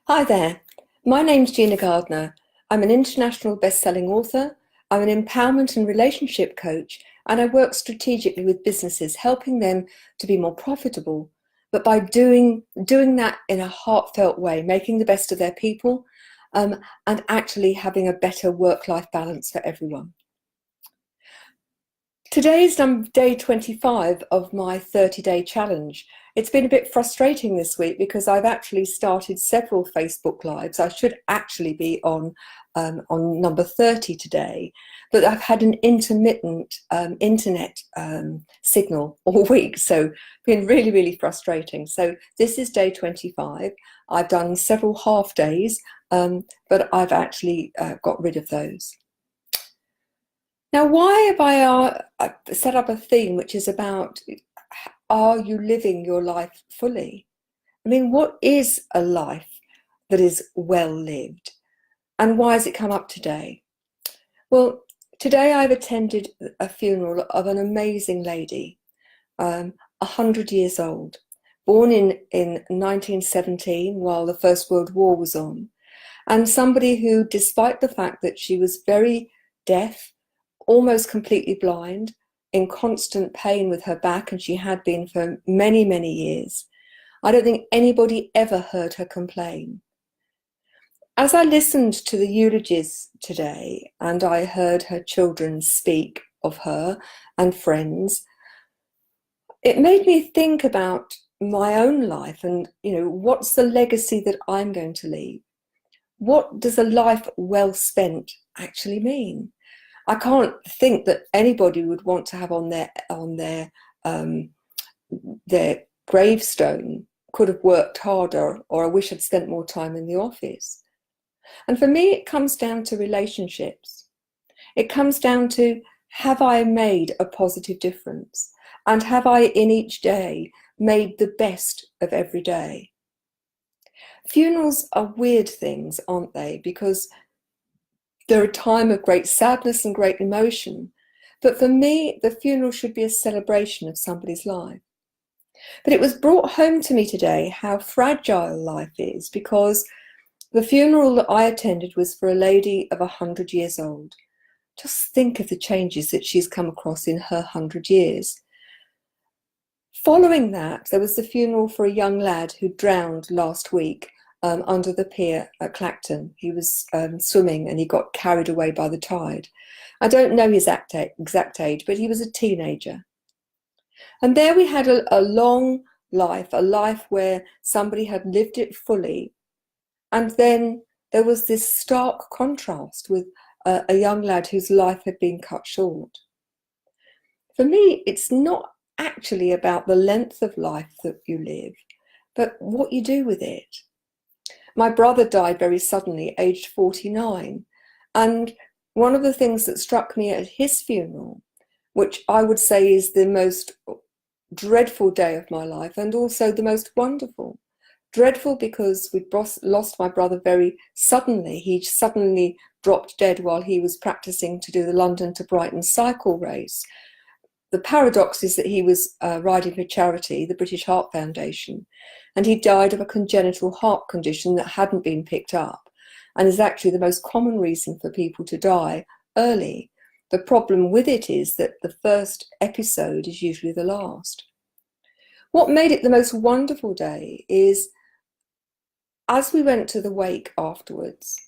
Hi there, my name's Gina Gardiner. I'm an international best-selling author, I'm an empowerment and relationship coach, and I work strategically with businesses, helping them to be more profitable, but by doing that in a heartfelt way, making the best of their people, and actually having a better work-life balance for everyone. Today's day 25 of my 30-day challenge. It's been a bit frustrating this week because I've actually started several Facebook Lives. I should actually be on number 30 today, but I've had an intermittent internet signal all week, so been really, really frustrating. So this is day 25. I've done several half days, but I've actually got rid of those. Now, why have I set up a theme which is about, are you living your life fully? I mean, what is a life that is well lived? And why has it come up today? Well, today I've attended a funeral of an amazing lady, 100 years old, born in 1917 while the First World War was on, and somebody who, despite the fact that she was very deaf, almost completely blind, in constant pain with her back, and she had been for many, many years. I don't think anybody ever heard her complain. As I listened to the eulogies today, and I heard her children speak of her and friends, it made me think about my own life and, what's the legacy that I'm going to leave? What does a life well spent actually mean? I can't think that anybody would want to have on their gravestone, could have worked harder, or I wish I'd spent more time in the office. And for me, it comes down to relationships. It comes down to, have I made a positive difference? And have I, in each day, made the best of every day? Funerals are weird things, aren't they? Because they're a time of great sadness and great emotion. But for me, the funeral should be a celebration of somebody's life. But it was brought home to me today how fragile life is, because the funeral that I attended was for a lady of 100 years old. Just think of the changes that she's come across in her 100 years. Following that, there was the funeral for a young lad who drowned last week under the pier at Clacton. He was swimming and he got carried away by the tide. I don't know his exact age, but he was a teenager. And there we had a long life, a life where somebody had lived it fully. And then there was this stark contrast with a young lad whose life had been cut short. For me, it's not actually about the length of life that you live, but what you do with it. My brother died very suddenly, aged 49. And one of the things that struck me at his funeral, which I would say is the most dreadful day of my life, and also the most wonderful. Dreadful because we'd lost my brother very suddenly. He suddenly dropped dead while he was practicing to do the London to Brighton cycle race. The paradox is that he was riding for charity, the British Heart Foundation, and he died of a congenital heart condition that hadn't been picked up, and is actually the most common reason for people to die early. The problem with it is that the first episode is usually the last. What made it the most wonderful day is, as we went to the wake afterwards,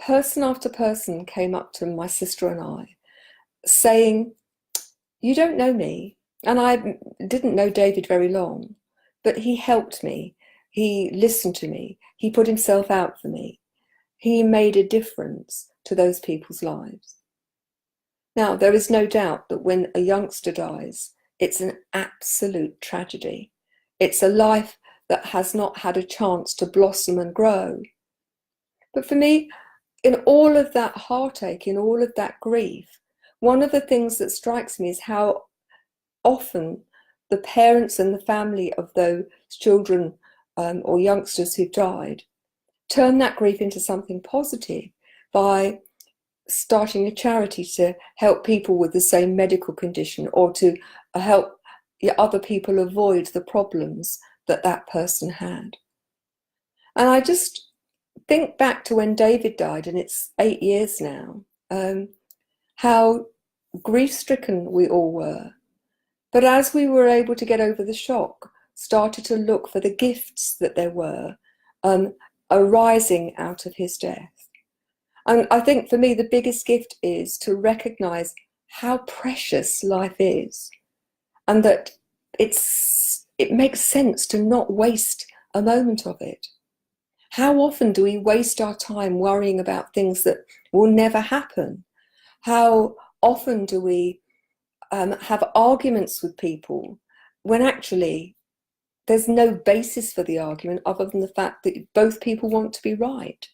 person after person came up to my sister and I saying, "You don't know me," and I didn't know David very long, but he helped me, he listened to me, he put himself out for me, he made a difference to those people's lives. Now, there is no doubt that when a youngster dies, it's an absolute tragedy. It's a life that has not had a chance to blossom and grow. But for me, in all of that heartache, in all of that grief, one of the things that strikes me is how often the parents and the family of those children or youngsters who died turn that grief into something positive by starting a charity to help people with the same medical condition, or to help other people avoid the problems that that person had. And I just think back to when David died, and it's 8 years now, how grief-stricken we all were. But as we were able to get over the shock, started to look for the gifts that there were arising out of his death. And I think for me, the biggest gift is to recognize how precious life is, and that it makes sense to not waste a moment of it. How often do we waste our time worrying about things that will never happen? How often do we have arguments with people when actually there's no basis for the argument other than the fact that both people want to be right?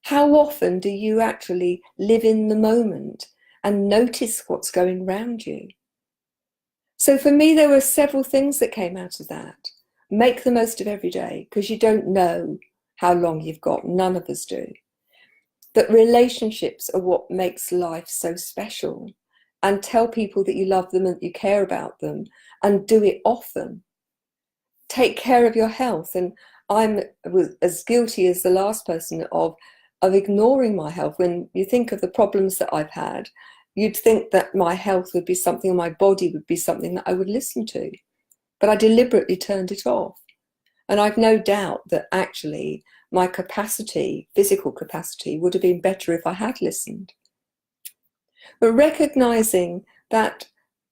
How often do you actually live in the moment and notice what's going around you? So for me, there were several things that came out of that. Make the most of every day, because you don't know how long you've got. None of us do. That relationships are what makes life so special. And tell people that you love them and that you care about them, and do it often. Take care of your health. And I'm as guilty as the last person of ignoring my health. When you think of the problems that I've had, you'd think that my health would be something, or my body would be something that I would listen to. But I deliberately turned it off. And I've no doubt that actually my capacity, physical capacity, would have been better if I had listened. But recognizing that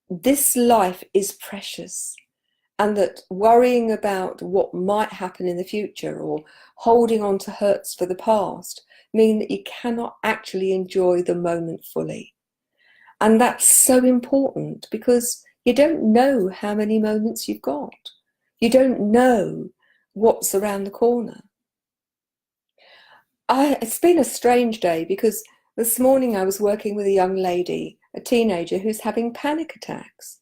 this life is precious, and that worrying about what might happen in the future or holding on to hurts for the past mean that you cannot actually enjoy the moment fully. And that's so important, because you don't know how many moments you've got. You don't know what's around the corner. It's been a strange day, because this morning I was working with a young lady, a teenager, who's having panic attacks.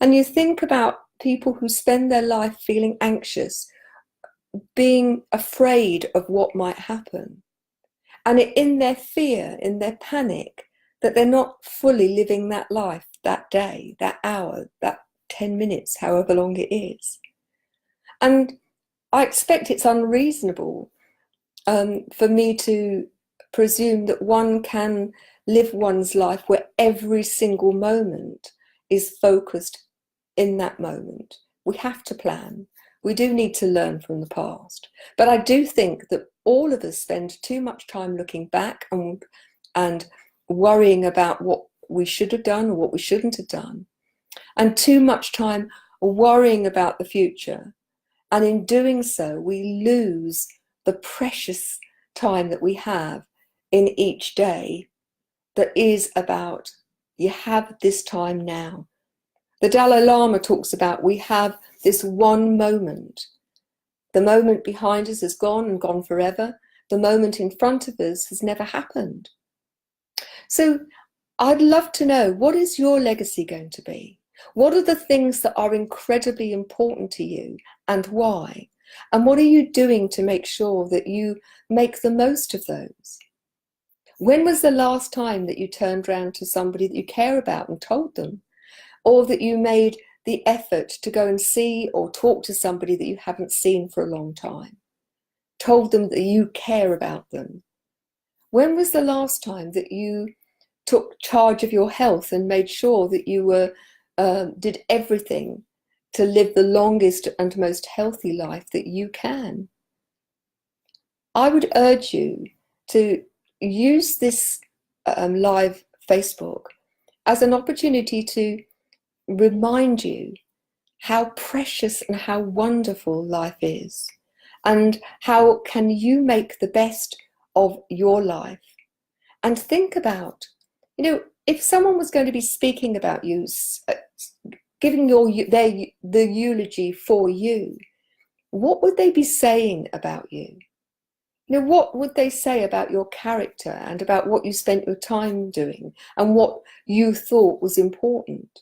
And you think about people who spend their life feeling anxious, being afraid of what might happen. And in their fear, in their panic, that they're not fully living that life, that day, that hour, that 10 minutes, however long it is. And I expect it's unreasonable for me to presume that one can live one's life where every single moment is focused in that moment. We have to plan. We do need to learn from the past. But I do think that all of us spend too much time looking back and worrying about what we should have done or what we shouldn't have done, and too much time worrying about the future. And in doing so, we lose the precious time that we have in each day that is about, you have this time now. The Dalai Lama talks about we have this one moment. The moment behind us is gone and gone forever. The moment in front of us has never happened. So I'd love to know, what is your legacy going to be? What are the things that are incredibly important to you, and why? And what are you doing to make sure that you make the most of those? When was the last time that you turned around to somebody that you care about and told them? Or that you made the effort to go and see or talk to somebody that you haven't seen for a long time? Told them that you care about them? When was the last time that you took charge of your health and made sure that you did everything to live the longest and most healthy life that you can? I would urge you to use this live Facebook as an opportunity to remind you how precious and how wonderful life is, and how can you make the best of your life. And think about, if someone was going to be speaking about you, giving the eulogy for you, what would they be saying about you? What would they say about your character and about what you spent your time doing and what you thought was important?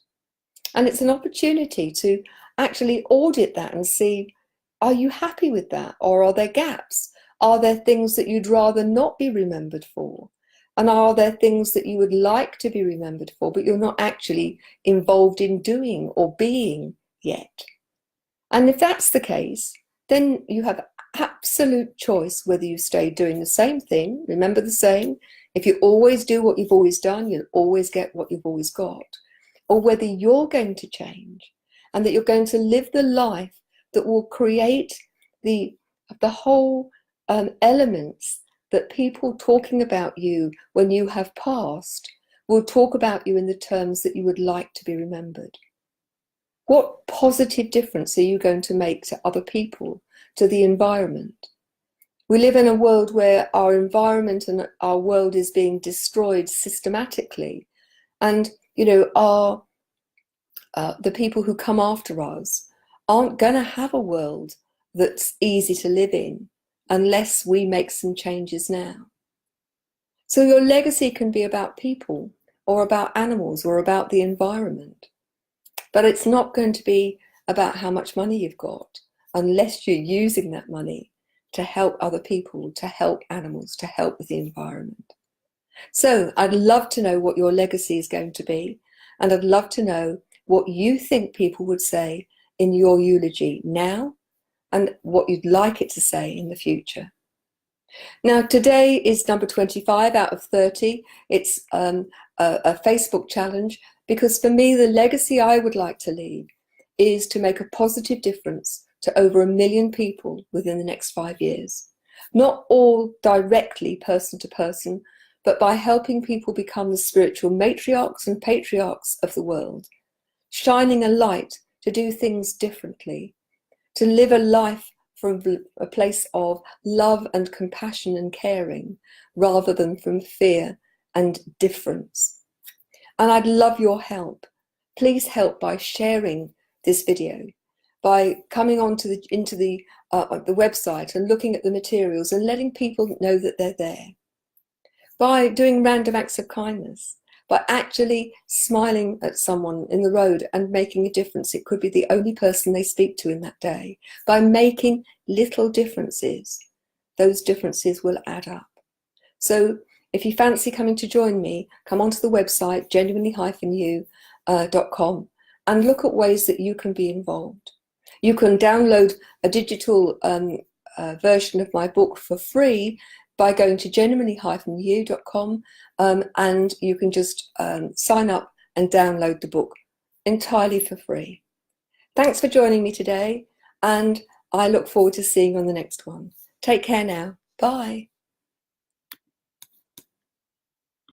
And it's an opportunity to actually audit that and see, are you happy with that? Or are there gaps? Are there things that you'd rather not be remembered for? And are there things that you would like to be remembered for, but you're not actually involved in doing or being yet? And if that's the case, then you have absolute choice whether you stay doing the same thing. Remember the saying, if you always do what you've always done, you'll always get what you've always got. Or whether you're going to change and that you're going to live the life that will create the whole elements that people talking about you when you have passed will talk about you in the terms that you would like to be remembered. What positive difference are you going to make to other people, to the environment? We live in a world where our environment and our world is being destroyed systematically. And, you know, the people who come after us aren't going to have a world that's easy to live in unless we make some changes now. So your legacy can be about people or about animals or about the environment. But it's not going to be about how much money you've got unless you're using that money to help other people, to help animals, to help with the environment. So I'd love to know what your legacy is going to be, and I'd love to know what you think people would say in your eulogy now and what you'd like it to say in the future. Now, today is number 25 out of 30. It's a Facebook challenge, because for me, the legacy I would like to leave is to make a positive difference to over 1 million people within the next 5 years. Not all directly person to person, but by helping people become the spiritual matriarchs and patriarchs of the world, shining a light to do things differently, to live a life from a place of love and compassion and caring, rather than from fear and difference. And I'd love your help. Please help by sharing this video, by coming into the website and looking at the materials and letting people know that they're there, by doing random acts of kindness, by actually smiling at someone in the road and making a difference. It could be the only person they speak to in that day. By making little differences, those differences will add up. So if you fancy coming to join me, come onto the website, genuinely-you.com, and look at ways that you can be involved. You can download a digital version of my book for free by going to genuinely-you.com, and you can just sign up and download the book entirely for free. Thanks for joining me today, and I look forward to seeing you on the next one. Take care now. Bye.